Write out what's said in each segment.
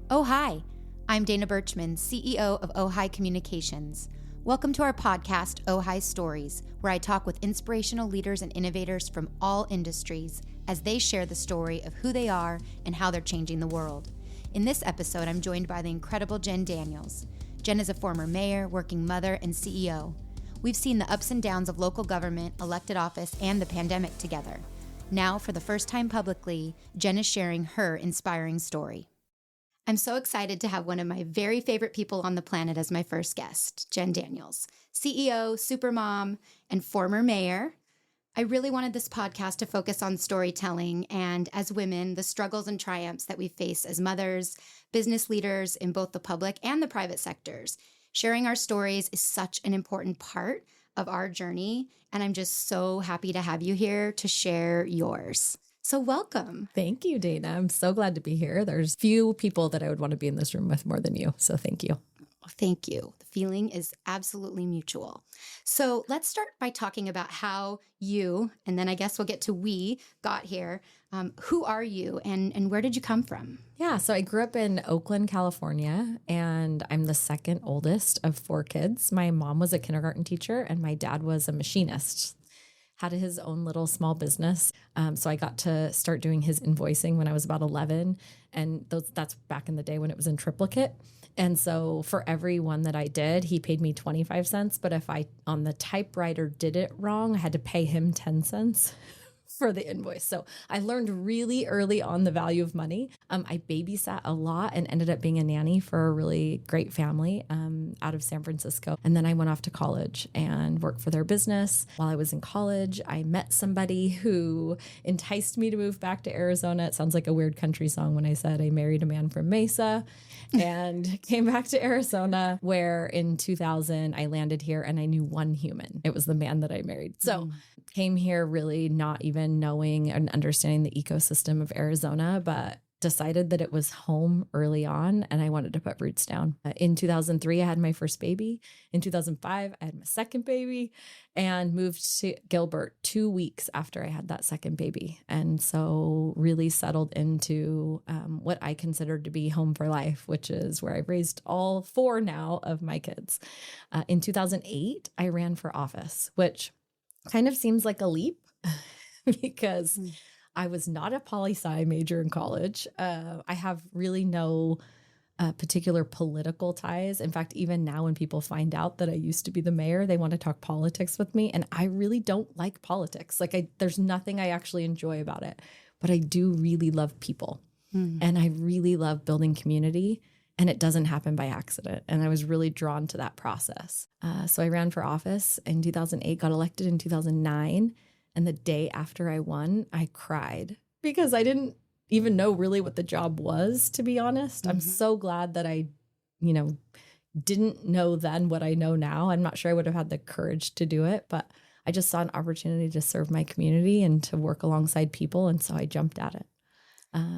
Oh, hi. I'm Dana Berchman, CEO of Ojai Communications. Welcome to our podcast, Ojai Stories, where I talk with inspirational leaders and innovators from all industries as they share the story of who they are and how they're changing the world. In this episode, I'm joined by the incredible Jenn Daniels. Jenn is a former mayor, working mother, and CEO. We've seen the ups and downs of local government, elected office, and the pandemic together. Now, for the first time publicly, Jenn is sharing her inspiring story. I'm so excited to have one of my very favorite people on the planet as my first guest, Jenn Daniels, CEO, supermom, and former mayor. I really wanted this podcast to focus on storytelling and, as women, the struggles and triumphs that we face as mothers, business leaders in both the public and the private sectors. Sharing our stories is such an important part of our journey, and I'm just so happy to have you here to share yours. So welcome. Thank you, Dana. I'm so glad to be here. There's few people that I would want to be in this room with more than you. So thank you. Thank you. The feeling is absolutely mutual. So let's start by talking about how you, and then I guess we'll get to we, got here. Who are you and where did you come from? Yeah, so I grew up in Oakland, California, and I'm the second oldest of 4 kids. My mom was a kindergarten teacher and my dad was a machinist. Had his own little small business. So I got to start doing his invoicing when I was about 11. And that's back in the day when it was in triplicate. And so for every one that I did, he paid me 25 cents. But if I, on the typewriter, did it wrong, I had to pay him 10 cents for the invoice. So I learned really early on the value of money. I babysat a lot and ended up being a nanny for a really great family out of San Francisco. And then I went off to college and worked for their business. While I was in college, I met somebody who enticed me to move back to Arizona. It sounds like a weird country song when I said I married a man from Mesa and came back to Arizona, where in 2000 I landed here and I knew one human. It was the man that I married. So came here really not even knowing and understanding the ecosystem of Arizona, but decided that it was home early on and I wanted to put roots down. In 2003, I had my first baby. In 2005, I had my second baby and moved to Gilbert 2 weeks after I had that second baby. And so really settled into what I considered to be home for life, which is where I've raised all 4 now of my kids. In 2008, I ran for office, which kind of seems like a leap because I was not a poli-sci major in college. I have really no particular political ties. In fact, even now when people find out that I used to be the mayor, they want to talk politics with me. And I really don't like politics. There's nothing I actually enjoy about it, but I do really love people. And I really love building community. And it doesn't happen by accident. And I was really drawn to that process. So I ran for office in 2008, got elected in 2009. And the day after I won, I cried because I didn't even know really what the job was, to be honest. I'm so glad that I, didn't know then what I know now. I'm not sure I would have had the courage to do it, but I just saw an opportunity to serve my community and to work alongside people. And so I jumped at it.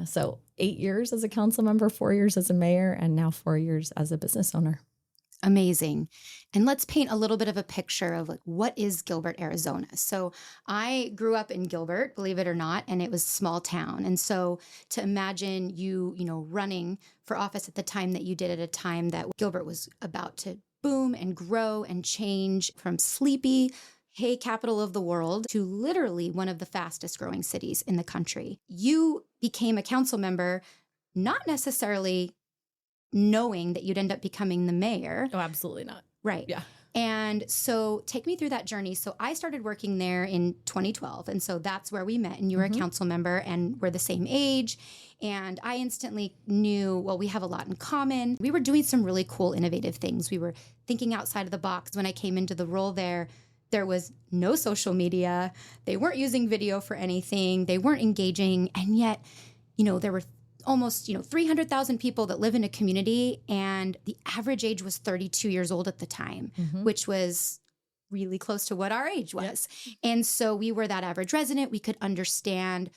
So 8 years as a council member, 4 years as a mayor, and now 4 years as a business owner. Amazing. And let's paint a little bit of a picture of what is Gilbert, Arizona. So I grew up in Gilbert, believe it or not, and it was a small town. And so to imagine you running for office at the time that you did, at a time that Gilbert was about to boom and grow and change from sleepy, hey, capital of the world, to literally one of the fastest growing cities in the country. You became a council member, not necessarily knowing that you'd end up becoming the mayor. Oh, absolutely not. Right. Yeah. And so take me through that journey. So I started working there in 2012. And so that's where we met. And you were a council member and we're the same age. And I instantly knew, well, we have a lot in common. We were doing some really cool, innovative things. We were thinking outside of the box. When I came into the role there was no social media. They weren't using video for anything. They weren't engaging. And yet, there were almost, 300,000 people that live in a community, and the average age was 32 years old at the time, which was really close to what our age was. Yep. And so we were that average resident. We could understand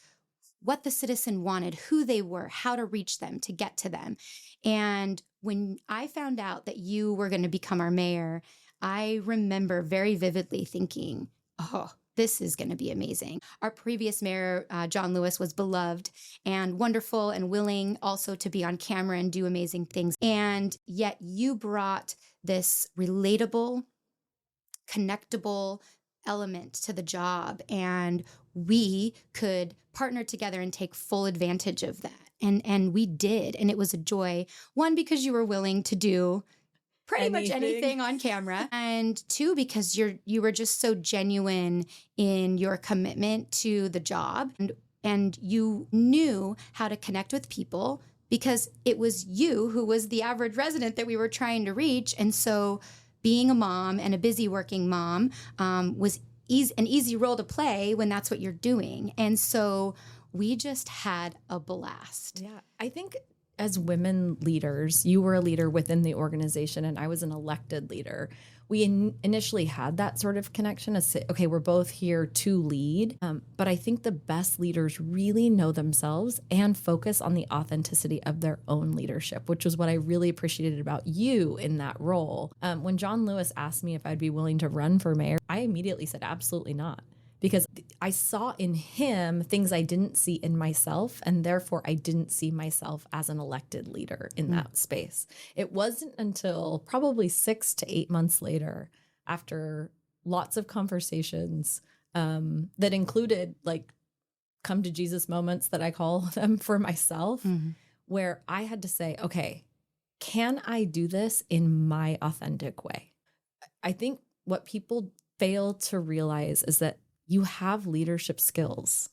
what the citizen wanted, who they were, how to reach them, to get to them. And when I found out that you were going to become our mayor, I remember very vividly thinking, oh, this is going to be amazing. Our previous mayor, John Lewis, was beloved and wonderful and willing also to be on camera and do amazing things. And yet you brought this relatable, connectable element to the job, and we could partner together and take full advantage of that. And we did. And it was a joy. One, because you were willing to do pretty much anything on camera. And two, because you were just so genuine in your commitment to the job. And you knew how to connect with people because it was you who was the average resident that we were trying to reach. And so being a mom and a busy working mom was an easy role to play when that's what you're doing. And so we just had a blast. Yeah. I think as women leaders, you were a leader within the organization and I was an elected leader. We initially had that sort of connection as, okay, we're both here to lead. But I think the best leaders really know themselves and focus on the authenticity of their own leadership, which was what I really appreciated about you in that role. When John Lewis asked me if I'd be willing to run for mayor, I immediately said, absolutely not. Because I saw in him things I didn't see in myself, and therefore I didn't see myself as an elected leader in that space. It wasn't until probably 6 to 8 months later, after lots of conversations that included like come to Jesus moments that I call them for myself, where I had to say, okay, can I do this in my authentic way? I think what people fail to realize is that you have leadership skills,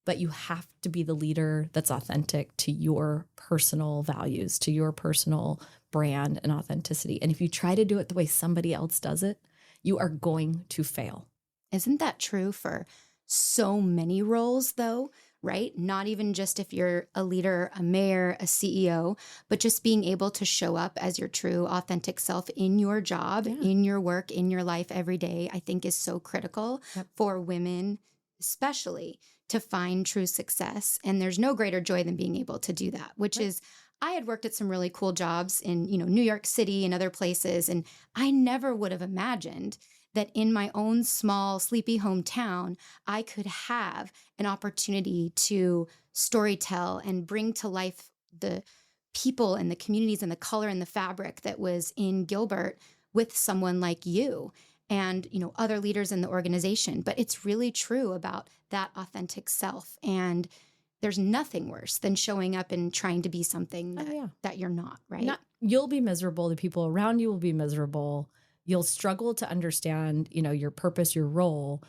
but you have to be the leader that's authentic to your personal values, to your personal brand and authenticity. And if you try to do it the way somebody else does it, you are going to fail. Isn't that true for so many roles though, right? Not even just if you're a leader, a mayor, a CEO, but just being able to show up as your true authentic self in your job, in your work, in your life every day, I think is so critical for women, especially to find true success. And there's no greater joy than being able to do that, which is, I had worked at some really cool jobs in, New York City and other places. And I never would have imagined that in my own small, sleepy hometown, I could have an opportunity to storytell and bring to life the people and the communities and the color and the fabric that was in Gilbert with someone like you and, other leaders in the organization. But it's really true about that authentic self. And there's nothing worse than showing up and trying to be something that you're not, right? You'll be miserable. The people around you will be miserable. You'll struggle to understand, your purpose, your role.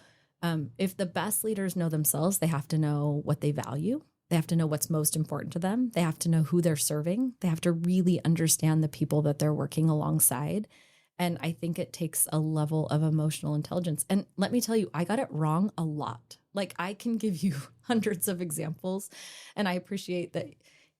If the best leaders know themselves, they have to know what they value. They have to know what's most important to them. They have to know who they're serving. They have to really understand the people that they're working alongside. And I think it takes a level of emotional intelligence. And let me tell you, I got it wrong a lot. Like I can give you hundreds of examples. And I appreciate that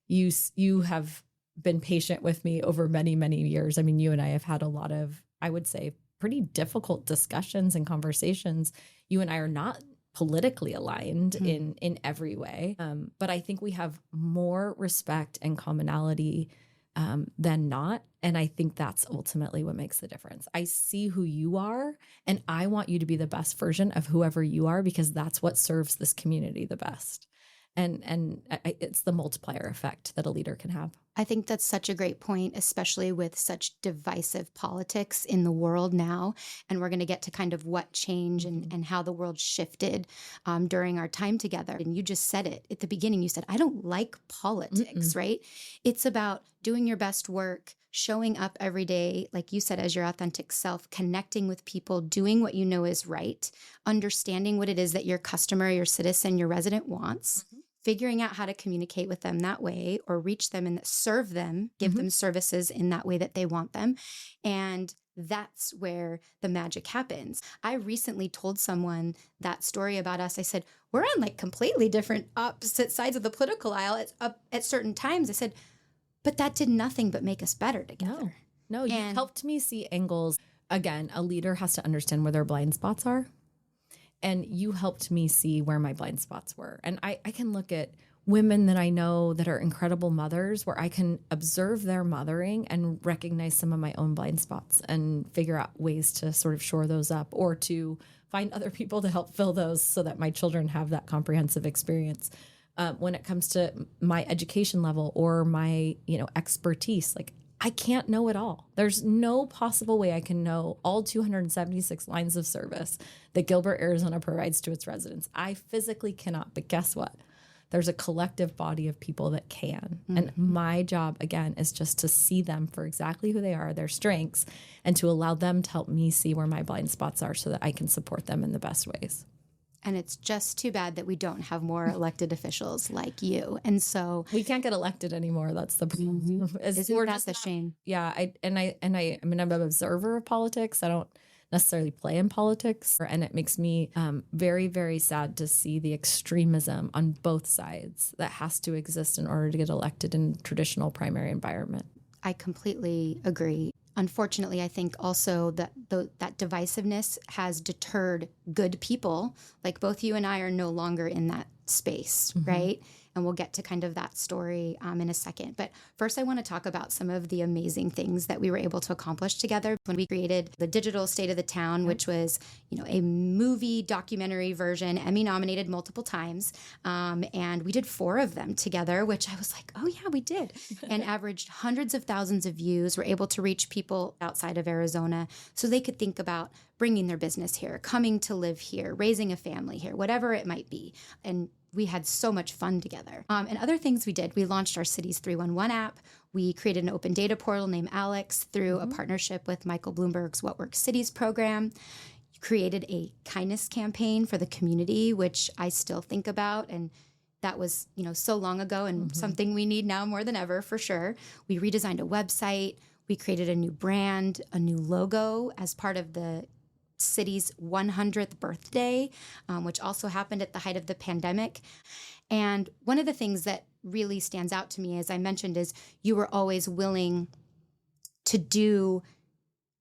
you have been patient with me over many, many years. I mean, you and I have had a lot of, I would say, pretty difficult discussions and conversations. You and I are not politically aligned in every way. But I think we have more respect and commonality than not. And I think that's ultimately what makes the difference. I see who you are, and I want you to be the best version of whoever you are, because that's what serves this community the best. And it's the multiplier effect that a leader can have. I think that's such a great point, especially with such divisive politics in the world now. And we're going to get to kind of what changed and how the world shifted during our time together. And you just said it at the beginning. You said, I don't like politics, right? It's about doing your best work, showing up every day, like you said, as your authentic self, connecting with people, doing what you know is right, understanding what it is that your customer, your citizen, your resident wants. Figuring out how to communicate with them that way or reach them and serve them, give them services in that way that they want them. And that's where the magic happens. I recently told someone that story about us. I said, we're on like completely different opposite sides of the political aisle at certain times. I said, but that did nothing but make us better together. No, you helped me see angles. Again, a leader has to understand where their blind spots are. And you helped me see where my blind spots were. And I can look at women that I know that are incredible mothers where I can observe their mothering and recognize some of my own blind spots and figure out ways to sort of shore those up or to find other people to help fill those so that my children have that comprehensive experience. When it comes to my education level or my, expertise, like I can't know it all. There's no possible way I can know all 276 lines of service that Gilbert, Arizona provides to its residents. I physically cannot, but guess what? There's a collective body of people that can. Mm-hmm. And my job, again, is just to see them for exactly who they are, their strengths, and to allow them to help me see where my blind spots are so that I can support them in the best ways. And it's just too bad that we don't have more elected officials like you. And so we can't get elected anymore. That's the problem. Mm-hmm. Isn't that the shame? Yeah. I'm an observer of politics. I don't necessarily play in politics. And it makes me very, very sad to see the extremism on both sides that has to exist in order to get elected in traditional primary environment. I completely agree. Unfortunately, I think also that that divisiveness has deterred good people. Like both you and I are no longer in that space, mm-hmm. right? And we'll get to kind of that story in a second. But first, I want to talk about some of the amazing things that we were able to accomplish together when we created the digital State of the Town, which was, a movie documentary version, Emmy nominated multiple times. And we did 4 of them together, which I was like, oh, yeah, we did. And averaged hundreds of thousands of views. We're able to reach people outside of Arizona so they could think about bringing their business here, coming to live here, raising a family here, whatever it might be. And we had so much fun together. And other things we did, we launched our Cities 311 app. We created an open data portal named Alex through a partnership with Michael Bloomberg's What Works Cities program. Created a kindness campaign for the community, which I still think about. And that was, so long ago and something we need now more than ever, for sure. We redesigned a website. We created a new brand, a new logo as part of the city's 100th birthday, which also happened at the height of the pandemic. And one of the things that really stands out to me, as I mentioned, is you were always willing to do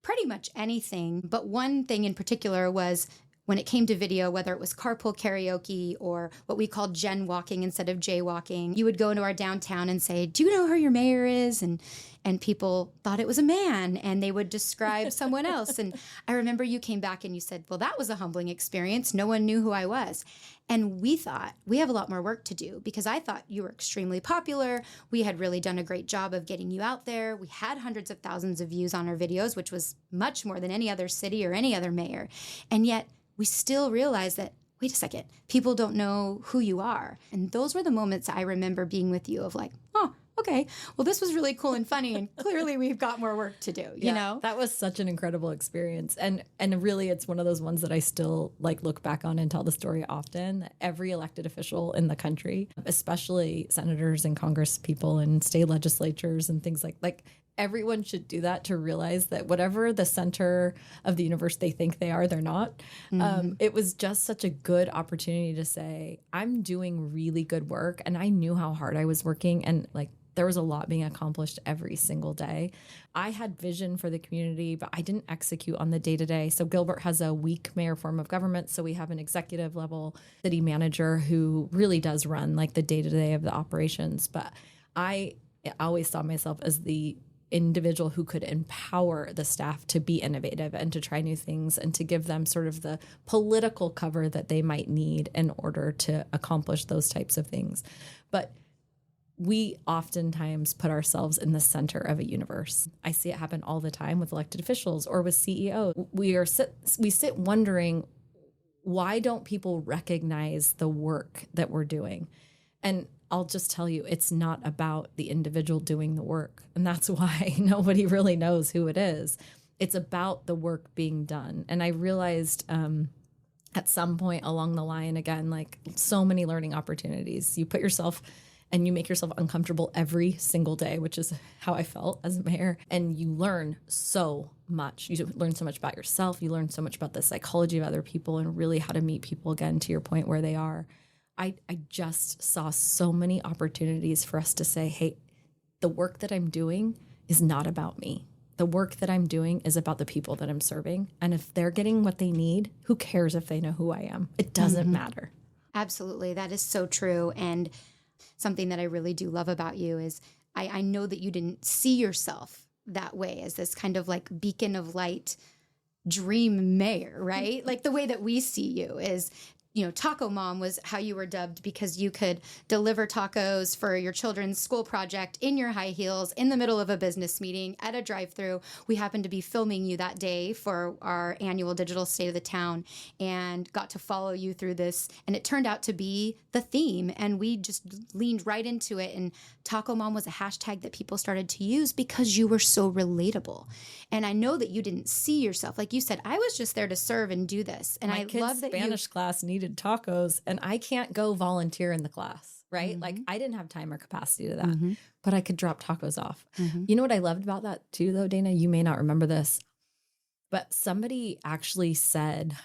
pretty much anything. But one thing in particular was when it came to video, whether it was carpool karaoke or what we called Jenn walking instead of jaywalking, you would go into our downtown and say, do you know who your mayor is? And people thought it was a man and they would describe someone else. And I remember you came back and you said, well, that was a humbling experience. No one knew who I was. And we thought we have a lot more work to do because I thought you were extremely popular. We had really done a great job of getting you out there. We had hundreds of thousands of views on our videos, which was much more than any other city or any other mayor. And yet we still realized that, wait a second, people don't know who you are. And those were the moments I remember being with you of like, oh, okay, well, this was really cool and funny, and clearly we've got more work to do, you know? That was such an incredible experience. And really, it's one of those ones that I still look back on and tell the story often. Every elected official in the country, especially senators and Congress people and state legislatures and things like everyone should do that to realize that whatever the center of the universe they think they are, they're not. Mm-hmm. It was just such a good opportunity to say, I'm doing really good work. And I knew how hard I was working. And there was a lot being accomplished every single day. I had vision for the community, but I didn't execute on the day-to-day. So Gilbert has a weak mayor form of government. So we have an executive level city manager who really does run the day-to-day of the operations. But I always saw myself as the individual who could empower the staff to be innovative and to try new things and to give them sort of the political cover that they might need in order to accomplish those types of things. But we oftentimes put ourselves in the center of a universe. I see it happen all the time with elected officials or with CEOs. We sit wondering, why don't people recognize the work that we're doing? And I'll just tell you, it's not about the individual doing the work. And that's why nobody really knows who it is. It's about the work being done. And I realized at some point along the line, again, so many learning opportunities. You put yourself and you make yourself uncomfortable every single day, which is how I felt as mayor. And you learn so much. You learn so much about yourself. You learn so much about the psychology of other people and really how to meet people, again, to your point, where they are. I just saw so many opportunities for us to say, hey, the work that I'm doing is not about me. The work that I'm doing is about the people that I'm serving. And if they're getting what they need, who cares if they know who I am? It doesn't matter. Absolutely. That is so true. And Something that I really do love about you is I know that you didn't see yourself that way, as this kind of like beacon of light dream mayor, right? Like the way that we see you is, Taco Mom was how you were dubbed because you could deliver tacos for your children's school project in your high heels in the middle of a business meeting at a drive-through. We happened to be filming you that day for our annual digital state of the town and got to follow you through this. And it turned out to be the theme. And we just leaned right into it. And Taco Mom was a hashtag that people started to use because you were so relatable. And I know that you didn't see yourself. Like you said, I was just there to serve and do this. And I love that Spanish class needed tacos and I can't go volunteer in the class, right? Mm-hmm. Like I didn't have time or capacity to that, Mm-hmm. but I could drop tacos off. Mm-hmm. You know what I loved about that too, though, Dana? You may not remember this, but somebody actually said,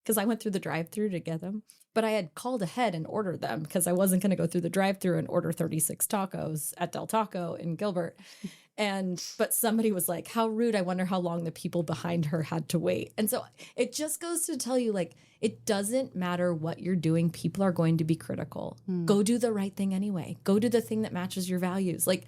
because I went through the drive-through to get them, but I had called ahead and ordered them because I wasn't going to go through the drive-through and order 36 tacos at Del Taco in Gilbert. But somebody was like, how rude. I wonder how long the people behind her had to wait. And so it just goes to tell you, like, it doesn't matter what you're doing. People are going to be critical. Go do the right thing anyway. Go do the thing that matches your values. Like,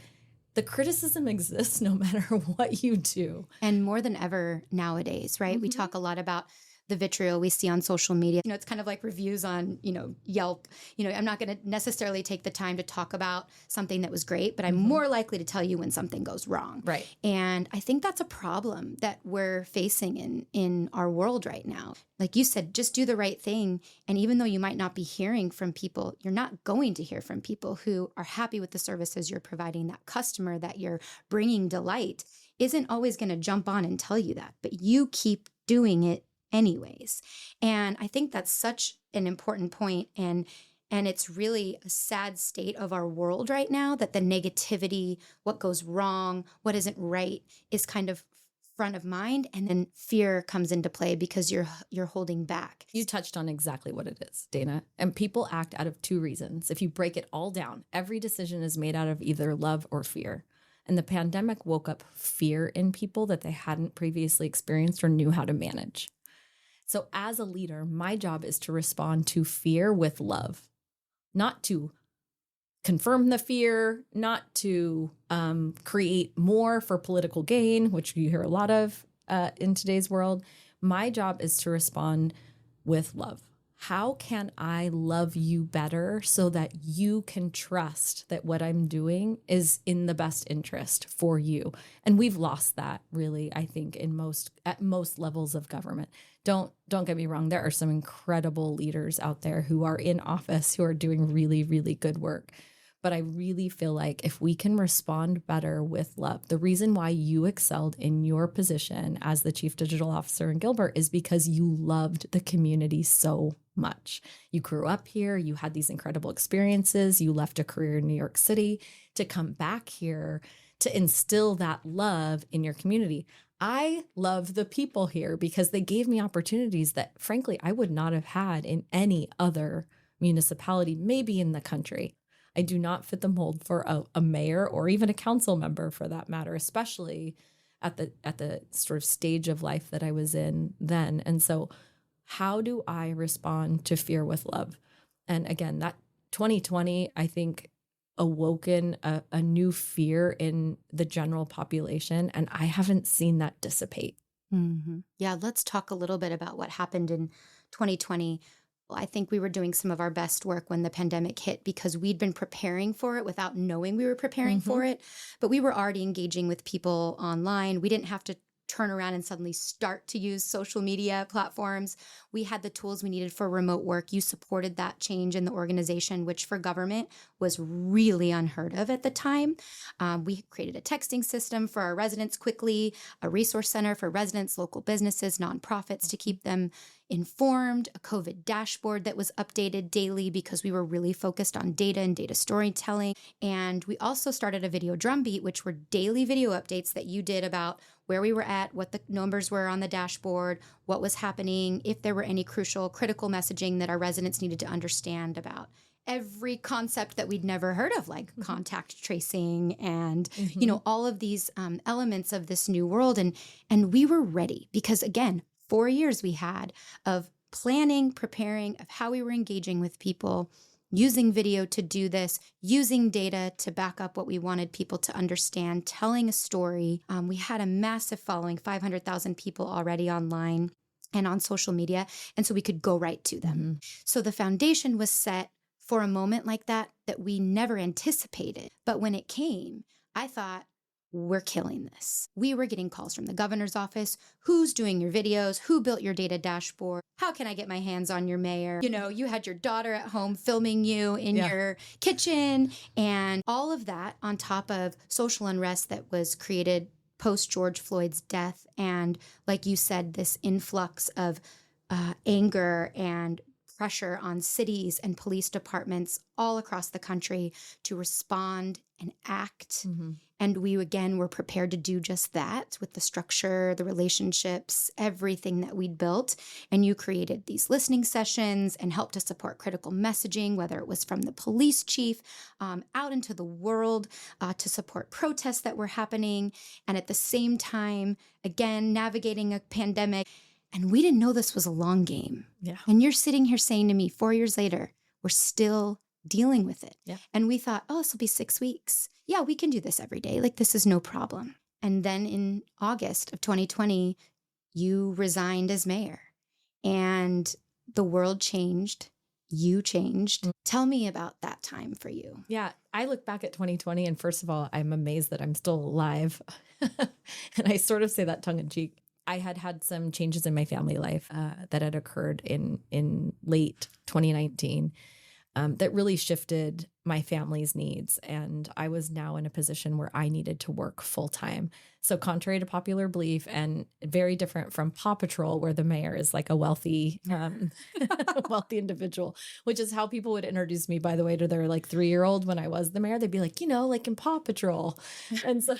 the criticism exists no matter what you do. And more than ever nowadays, right? Mm-hmm. We talk a lot about the vitriol we see on social media. It's kind of like reviews on, Yelp. I'm not going to necessarily take the time to talk about something that was great, but I'm more likely to tell you when something goes wrong. Right. And I think that's a problem that we're facing in our world right now. Like you said, just do the right thing. And even though you might not be hearing from people, you're not going to hear from people who are happy with the services you're providing. That customer that you're bringing delight isn't always going to jump on and tell you that, but you keep doing it anyways. And I think that's such an important point. And it's really a sad state of our world right now that the negativity, what goes wrong, what isn't right is kind of front of mind. And then fear comes into play because you're holding back. You touched on exactly what it is, Dana. And people act out of two reasons. If you break it all down, every decision is made out of either love or fear. And the pandemic woke up fear in people that they hadn't previously experienced or knew how to manage. So as a leader, my job is to respond to fear with love, not to confirm the fear, not to create more for political gain, which you hear a lot of in today's world. My job is to respond with love. How can I love you better so that you can trust that what I'm doing is in the best interest for you? And we've lost that, really, I think, at most levels of government. Don't get me wrong. There are some incredible leaders out there who are in office who are doing really, really good work. But I really feel like if we can respond better with love, the reason why you excelled in your position as the Chief Digital Officer in Gilbert is because you loved the community so much. You grew up here, you had these incredible experiences, you left a career in New York City to come back here to instill that love in your community. I love the people here because they gave me opportunities that, frankly, I would not have had in any other municipality, maybe in the country. I do not fit the mold for a mayor or even a council member for that matter, especially at the sort of stage of life that I was in then. And so how do I respond to fear with love? And again, that 2020, I think, awoken a new fear in the general population, and I haven't seen that dissipate. Mm-hmm. Yeah, let's talk a little bit about what happened in 2020. I think we were doing some of our best work when the pandemic hit because we'd been preparing for it without knowing we were preparing for it. But we were already engaging with people online. We didn't have to turn around and suddenly start to use social media platforms. We had the tools we needed for remote work. You supported that change in the organization, which for government was really unheard of at the time. We created a texting system for our residents quickly, a resource center for residents, local businesses, nonprofits to keep them informed, a COVID dashboard that was updated daily because we were really focused on data and data storytelling. And we also started a video drumbeat, which were daily video updates that you did about where we were at, what the numbers were on the dashboard, what was happening, if there were any critical messaging that our residents needed to understand about every concept that we'd never heard of, like contact tracing and, all of these elements of this new world. And we were ready because, again, 4 years we had of planning, preparing, of how we were engaging with people. using video to do this, using data to back up what we wanted people to understand, telling a story. We had a massive following, 500,000 people already online and on social media. And so we could go right to them. Mm-hmm. So the foundation was set for a moment like that we never anticipated. But when it came, I thought, we're killing this. We were getting calls from the governor's office. Who's doing your videos? Who built your data dashboard? How can I get my hands on your mayor? You know, you had your daughter at home filming you in your kitchen, and all of that on top of social unrest that was created post George Floyd's death. And like you said, this influx of anger and pressure on cities and police departments all across the country to respond and act. Mm-hmm. And we, again, were prepared to do just that with the structure, the relationships, everything that we'd built. And you created these listening sessions and helped to support critical messaging, whether it was from the police chief out into the world to support protests that were happening. And at the same time, again, navigating a pandemic. And we didn't know this was a long game. Yeah. And you're sitting here saying to me 4 years later, we're still dealing with it. Yeah. And we thought, oh, this will be 6 weeks. Yeah, we can do this every day. Like, this is no problem. And then in August of 2020, you resigned as mayor and the world changed. You changed. Mm-hmm. Tell me about that time for you. Yeah. I look back at 2020 and first of all, I'm amazed that I'm still alive. And I sort of say that tongue in cheek. I had some changes in my family life that had occurred in late 2019 that really shifted my family's needs. And I was now in a position where I needed to work full time. So contrary to popular belief and very different from Paw Patrol, where the mayor is like a wealthy, wealthy individual, which is how people would introduce me, by the way, to their like 3-year-old when I was the mayor. They'd be like, you know, like in Paw Patrol. And so,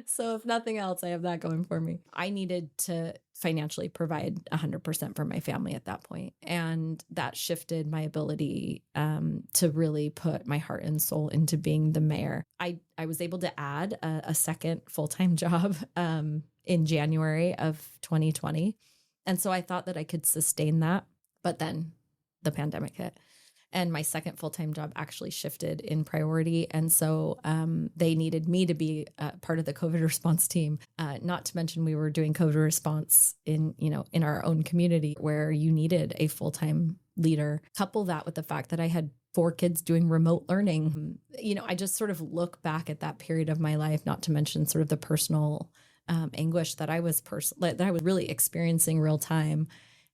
so if nothing else, I have that going for me. I needed to financially provide 100% for my family at that point. And that shifted my ability to really put my heart and soul into being the mayor. I was able to add a second full-time job in January of 2020. And so I thought that I could sustain that. But then the pandemic hit. And my second full-time job actually shifted in priority. And so they needed me to be part of the COVID response team. Not to mention we were doing COVID response in our own community where you needed a full-time leader. Couple that with the fact that I had 4 kids doing remote learning. I just sort of look back at that period of my life, not to mention sort of the personal anguish that I was really experiencing real time.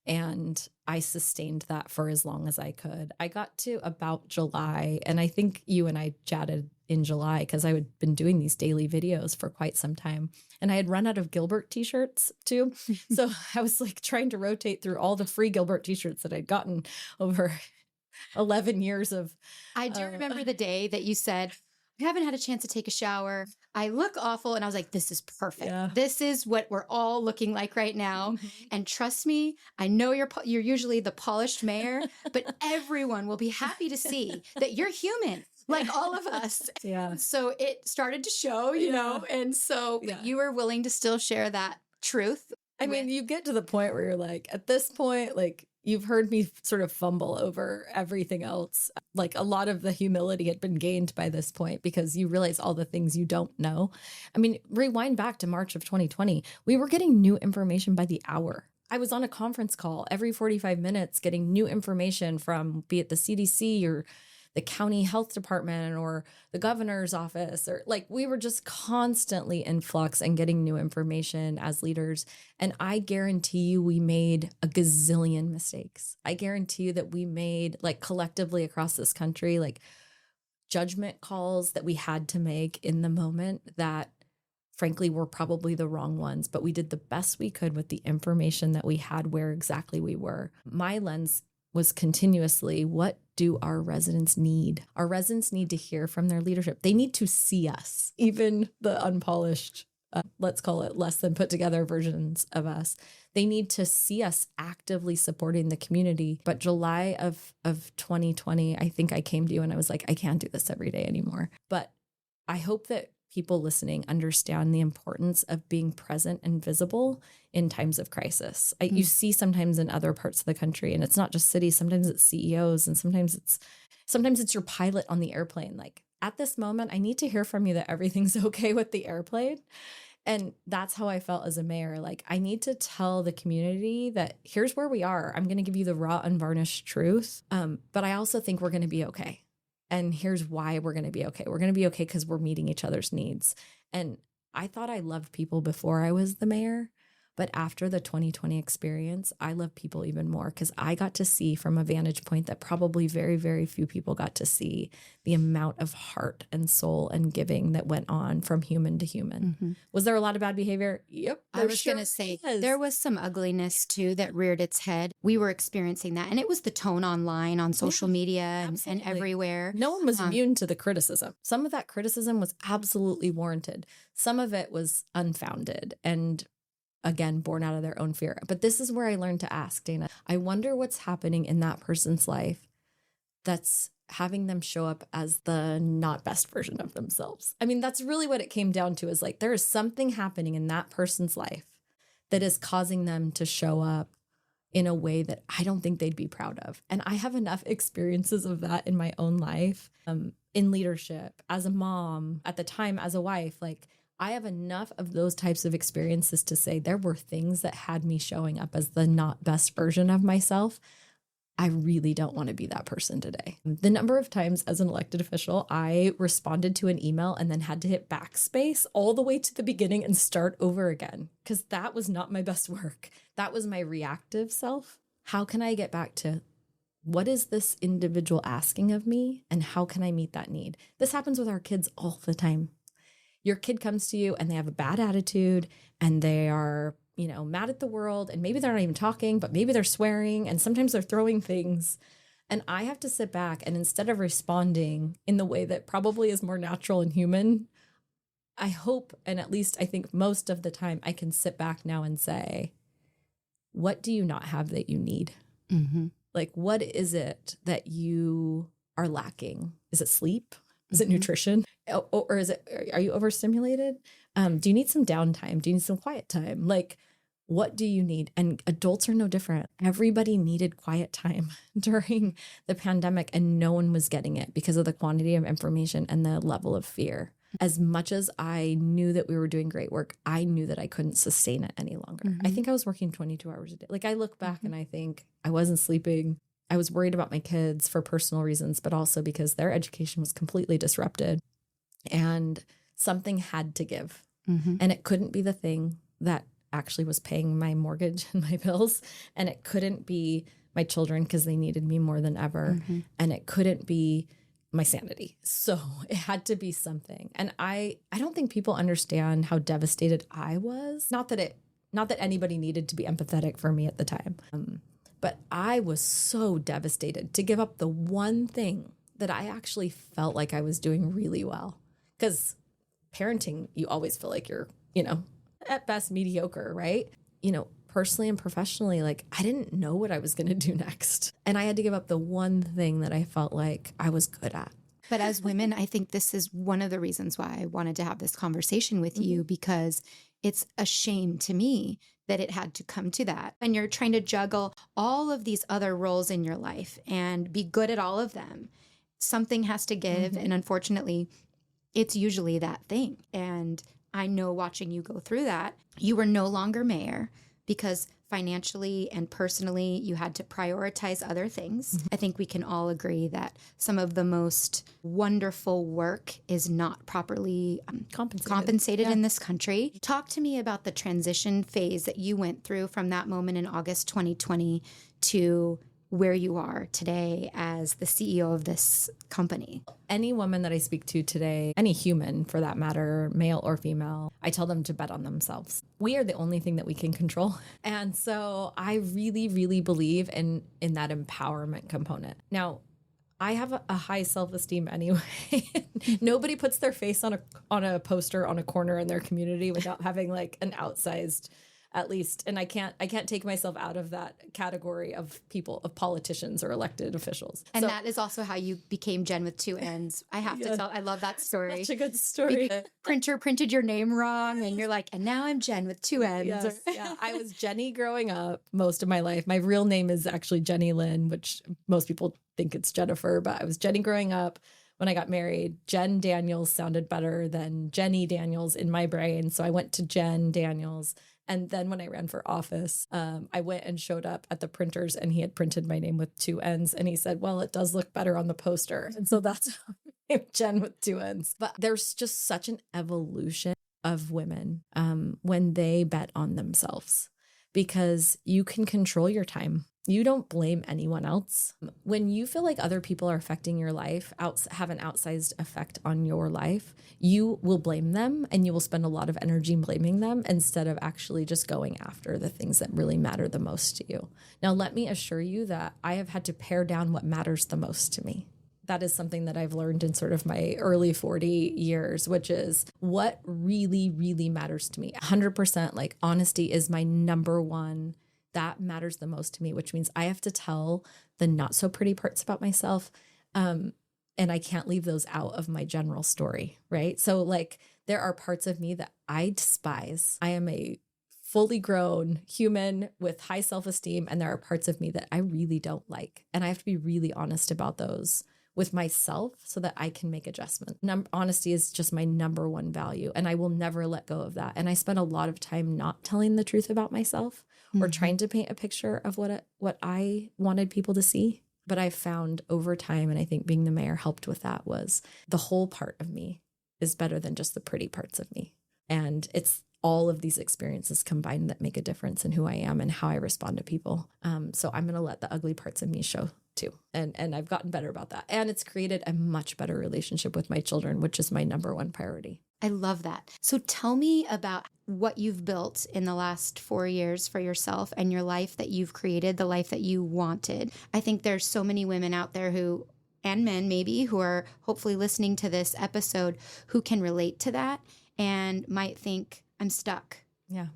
And I sustained that for as long as I could. I got to about July, and I think you and I chatted in July because I had been doing these daily videos for quite some time. And I had run out of Gilbert t-shirts too. So I was like trying to rotate through all the free Gilbert t-shirts that I'd gotten over 11 years of... I do remember the day that you said, I haven't had a chance to take a shower. I look awful. And I was like, this is perfect. Yeah. This is what we're all looking like right now. Mm-hmm. And trust me, I know you're usually the polished mayor, but everyone will be happy to see that you're human, like all of us. Yeah. So it started to show, you know, and so you were willing to still share that truth. I mean, you get to the point where you're like, at this point, like, you've heard me sort of fumble over everything else. Like a lot of the humility had been gained by this point because you realize all the things you don't know. I mean, rewind back to March of 2020. We were getting new information by the hour. I was on a conference call every 45 minutes getting new information from, be it the CDC or the county health department or the governor's office, or like we were just constantly in flux and getting new information as leaders. And I guarantee you we made a gazillion mistakes. I guarantee you that we made, like, collectively across this country, like judgment calls that we had to make in the moment that frankly were probably the wrong ones, but we did the best we could with the information that we had where exactly we were. My lens was continuously, what do our residents need? Our residents need to hear from their leadership. They need to see us, even the unpolished, let's call it less than put together versions of us. They need to see us actively supporting the community. But July of 2020, I think I came to you and I was like, I can't do this every day anymore. But I hope that people listening understand the importance of being present and visible in times of crisis. You see sometimes in other parts of the country, and it's not just cities, sometimes it's CEOs, and sometimes it's your pilot on the airplane. Like, at this moment, I need to hear from you that everything's okay with the airplane. And that's how I felt as a mayor. Like, I need to tell the community that here's where we are. I'm going to give you the raw, unvarnished truth. But I also think we're going to be okay. And here's why we're going to be okay. We're going to be okay because we're meeting each other's needs. And I thought I loved people before I was the mayor. But after the 2020 experience, I love people even more because I got to see from a vantage point that probably very, very few people got to see, the amount of heart and soul and giving that went on from human to human. Mm-hmm. Was there a lot of bad behavior? Yep. I was going to say, there was some ugliness too that reared its head. We were experiencing that. And it was the tone online, on social media and everywhere. No one was immune to the criticism. Some of that criticism was absolutely warranted. Some of it was unfounded and, again, born out of their own fear. But this is where I learned to ask, Dana, I wonder what's happening in that person's life that's having them show up as the not best version of themselves. I mean, that's really what it came down to, is like, there is something happening in that person's life that is causing them to show up in a way that I don't think they'd be proud of. And I have enough experiences of that in my own life, in leadership, as a mom, at the time as a wife. Like, I have enough of those types of experiences to say there were things that had me showing up as the not best version of myself. I really don't want to be that person today. The number of times as an elected official, I responded to an email and then had to hit backspace all the way to the beginning and start over again, because that was not my best work. That was my reactive self. How can I get back to what is this individual asking of me, and how can I meet that need? This happens with our kids all the time. Your kid comes to you and they have a bad attitude and they are, mad at the world, and maybe they're not even talking, but maybe they're swearing, and sometimes they're throwing things. And I have to sit back, and instead of responding in the way that probably is more natural and human, I hope, and at least I think most of the time, I can sit back now and say, what do you not have that you need? Mm-hmm. Like, what is it that you are lacking? Is it sleep? Is it nutrition? Or are you overstimulated? Do you need some downtime? Do you need some quiet time? Like, what do you need? And adults are no different. Everybody needed quiet time during the pandemic, and no one was getting it because of the quantity of information and the level of fear. As much as I knew that we were doing great work, I knew that I couldn't sustain it any longer. Mm-hmm. I think I was working 22 hours a day. Like, I look back and I think I wasn't sleeping. I was worried about my kids for personal reasons, but also because their education was completely disrupted, and something had to give. Mm-hmm. And it couldn't be the thing that actually was paying my mortgage and my bills. And it couldn't be my children because they needed me more than ever. Mm-hmm. And it couldn't be my sanity. So it had to be something. And I don't think people understand how devastated I was. Not that anybody needed to be empathetic for me at the time. But I was so devastated to give up the one thing that I actually felt like I was doing really well. Because parenting, you always feel like you're, at best mediocre, right? Personally and professionally, like, I didn't know what I was going to do next. And I had to give up the one thing that I felt like I was good at. But as women, I think this is one of the reasons why I wanted to have this conversation with you, because it's a shame to me that it had to come to that. And you're trying to juggle all of these other roles in your life and be good at all of them. Something has to give. Mm-hmm. And unfortunately, it's usually that thing. And I know, watching you go through that, you were no longer mayor because financially and personally, you had to prioritize other things. Mm-hmm. I think we can all agree that some of the most wonderful work is not properly compensated in this country. Talk to me about the transition phase that you went through from that moment in August 2020 to where you are today as the CEO of this company. Any woman that I speak to today, any human for that matter, male or female, I tell them to bet on themselves. We are the only thing that we can control. And so I really, really believe in that empowerment component. Now, I have a high self-esteem anyway. Nobody puts their face on a poster on a corner in their community without having like an outsized at least. And I can't take myself out of that category of people, of politicians or elected officials. And that is also how you became Jenn with two N's. I have to tell, I love that story. Such a good story. The printer printed your name wrong and you're like, and now I'm Jenn with two N's. Yes, yeah. I was Jenny growing up most of my life. My real name is actually Jenny Lynn, which most people think it's Jennifer, but I was Jenny growing up. When I got married, Jenn Daniels sounded better than Jenny Daniels in my brain. So I went to Jenn Daniels. And then when I ran for office, I went and showed up at the printers and he had printed my name with two N's. And he said, well, it does look better on the poster. And so that's how I named Jenn with two N's. But there's just such an evolution of women when they bet on themselves, because you can control your time. You don't blame anyone else. When you feel like other people are affecting your life, have an outsized effect on your life, you will blame them and you will spend a lot of energy blaming them instead of actually just going after the things that really matter the most to you. Now, let me assure you that I have had to pare down what matters the most to me. That is something that I've learned in sort of my early 40 years, which is what really, really matters to me. 100%, like honesty is my number one. That matters the most to me, which means I have to tell the not so pretty parts about myself. And I can't leave those out of my general story, right? So like there are parts of me that I despise. I am a fully grown human with high self-esteem. And there are parts of me that I really don't like. And I have to be really honest about those with myself so that I can make adjustments. Honesty is just my number one value, and I will never let go of that. And I spent a lot of time not telling the truth about myself or trying to paint a picture of what I wanted people to see. But I found over time, and I think being the mayor helped with that, was the whole part of me is better than just the pretty parts of me. And it's all of these experiences combined that make a difference in who I am and how I respond to people. So I'm going to let the ugly parts of me show too. And I've gotten better about that. And it's created a much better relationship with my children, which is my number one priority. I love that. So tell me about what you've built in the last 4 years for yourself and your life that you've created, the life that you wanted. I think there's so many women out there who, and men maybe, who are hopefully listening to this episode who can relate to that and might think, I'm stuck. Yeah.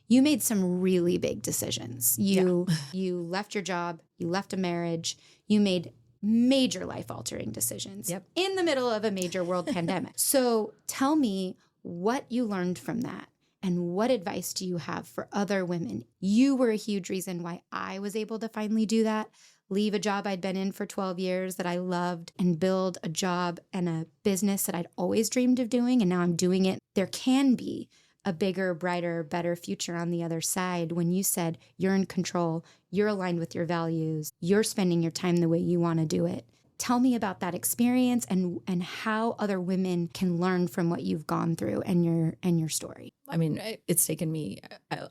You made some really big decisions. You left your job, you left a marriage, you made major life-altering decisions in the middle of a major world pandemic. So tell me what you learned from that and what advice do you have for other women? You were a huge reason why I was able to finally do that, leave a job I'd been in for 12 years that I loved and build a job and a business that I'd always dreamed of doing, and now I'm doing it. There can be a bigger, brighter, better future on the other side when you said you're in control, you're aligned with your values, you're spending your time the way you want to do it. Tell me about that experience and how other women can learn from what you've gone through and your story. I mean, it's taken me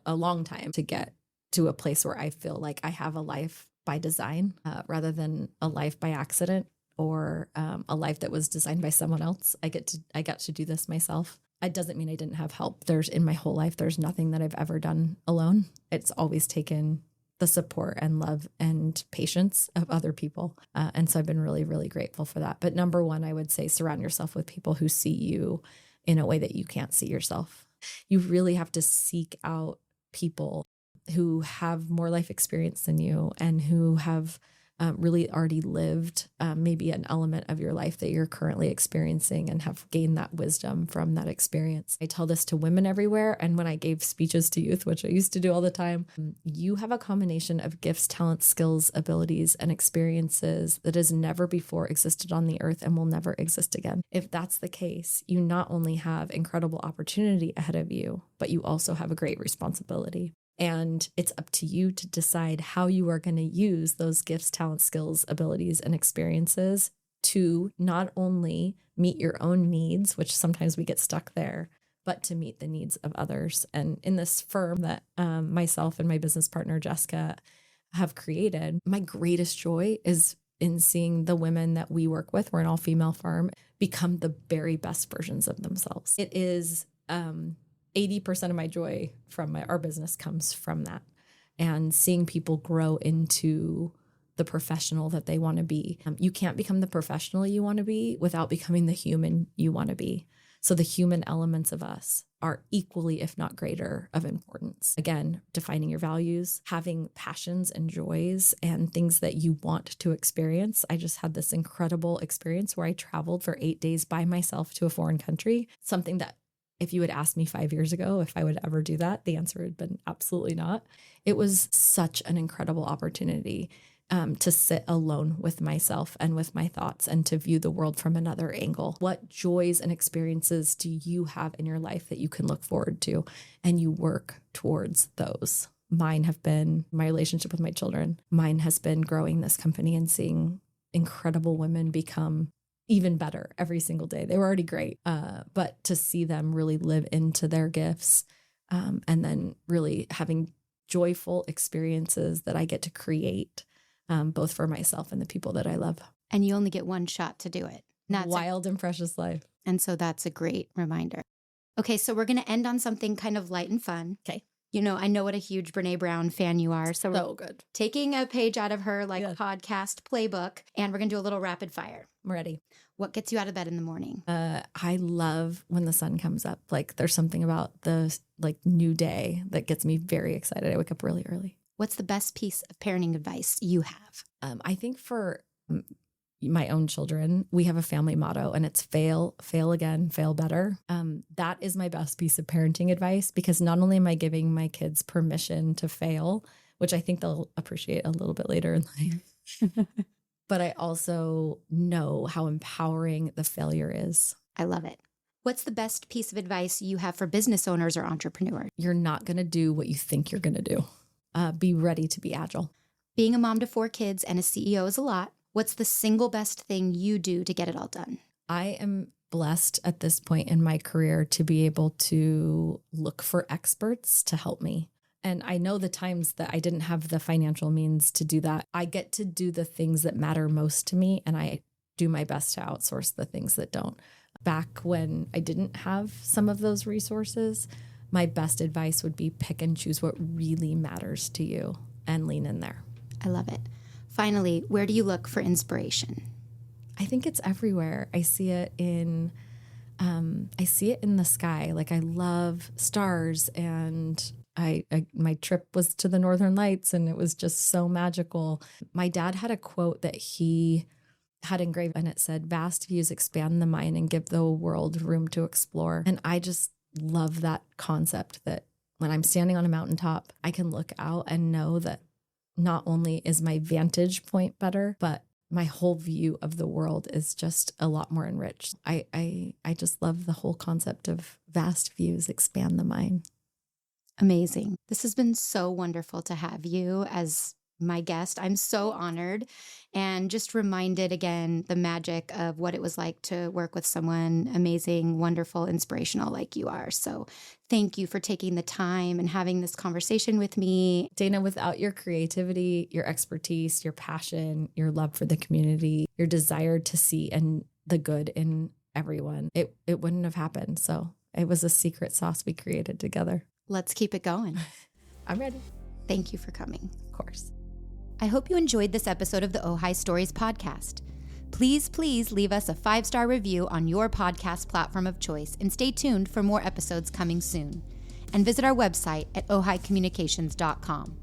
a long time to get to a place where I feel like I have a life by design rather than a life by accident or a life that was designed by someone else. I got to do this myself. It doesn't mean I didn't have help. In my whole life, there's nothing that I've ever done alone. It's always taken the support and love and patience of other people. And so I've been really, really grateful for that. But number one, I would say surround yourself with people who see you in a way that you can't see yourself. You really have to seek out people who have more life experience than you and who have really already lived maybe an element of your life that you're currently experiencing and have gained that wisdom from that experience. I tell this to women everywhere. And when I gave speeches to youth, which I used to do all the time, you have a combination of gifts, talents, skills, abilities, and experiences that has never before existed on the earth and will never exist again. If that's the case, you not only have incredible opportunity ahead of you, but you also have a great responsibility. And it's up to you to decide how you are going to use those gifts, talents, skills, abilities, and experiences to not only meet your own needs, which sometimes we get stuck there, but to meet the needs of others. And in this firm that myself and my business partner, Jessica, have created, my greatest joy is in seeing the women that we work with, we're an all-female firm, become the very best versions of themselves. It is 80% of my joy from our business comes from that, and seeing people grow into the professional that they want to be. You can't become the professional you want to be without becoming the human you want to be. So the human elements of us are equally, if not greater, of importance. Again, defining your values, having passions and joys and things that you want to experience. I just had this incredible experience where I traveled for 8 days by myself to a foreign country, something that if you had asked me 5 years ago if I would ever do that, the answer had been absolutely not. It was such an incredible opportunity to sit alone with myself and with my thoughts and to view the world from another angle. What joys and experiences do you have in your life that you can look forward to and you work towards those? Mine have been my relationship with my children. Mine has been growing this company and seeing incredible women become even better every single day. They were already great, but to see them really live into their gifts and then really having joyful experiences that I get to create both for myself and the people that I love. And you only get one shot to do it. Wild and precious life. And so that's a great reminder. Okay, so we're going to end on something kind of light and fun. Okay. You know, I know what a huge Brene Brown fan you are. So we're good. taking a page out of her podcast playbook, and we're going to do a little rapid fire. I'm ready. What gets you out of bed in the morning? I love when the sun comes up. Like there's something about the new day that gets me very excited. I wake up really early. What's the best piece of parenting advice you have? I think for my own children, we have a family motto and it's fail, fail again, fail better. That is my best piece of parenting advice because not only am I giving my kids permission to fail, which I think they'll appreciate a little bit later in life, but I also know how empowering the failure is. I love it. What's the best piece of advice you have for business owners or entrepreneurs? You're not going to do what you think you're going to do. Be ready to be agile. Being a mom to 4 kids and a CEO is a lot. What's the single best thing you do to get it all done? I am blessed at this point in my career to be able to look for experts to help me. And I know the times that I didn't have the financial means to do that. I get to do the things that matter most to me, and I do my best to outsource the things that don't. Back when I didn't have some of those resources, my best advice would be pick and choose what really matters to you and lean in there. I love it. Finally, where do you look for inspiration? I think it's everywhere. I see it in the sky. Like I love stars, and my trip was to the Northern Lights and it was just so magical. My dad had a quote that he had engraved and it said, "Vast views expand the mind and give the world room to explore." And I just love that concept that when I'm standing on a mountaintop, I can look out and know that not only is my vantage point better, but my whole view of the world is just a lot more enriched. I just love the whole concept of vast views expand the mind. Amazing. This has been so wonderful to have you as my guest. I'm so honored and just reminded again the magic of what it was like to work with someone amazing, wonderful, inspirational like you are. So thank you for taking the time and having this conversation with me. Dana, without your creativity, your expertise, your passion, your love for the community, your desire to see and the good in everyone, it wouldn't have happened. So it was a secret sauce we created together. Let's keep it going. I'm ready. Thank you for coming. Of course. I hope you enjoyed this episode of the Ojai Stories podcast. Please leave us a 5-star review on your podcast platform of choice and stay tuned for more episodes coming soon. And visit our website at ohaicommunications.com.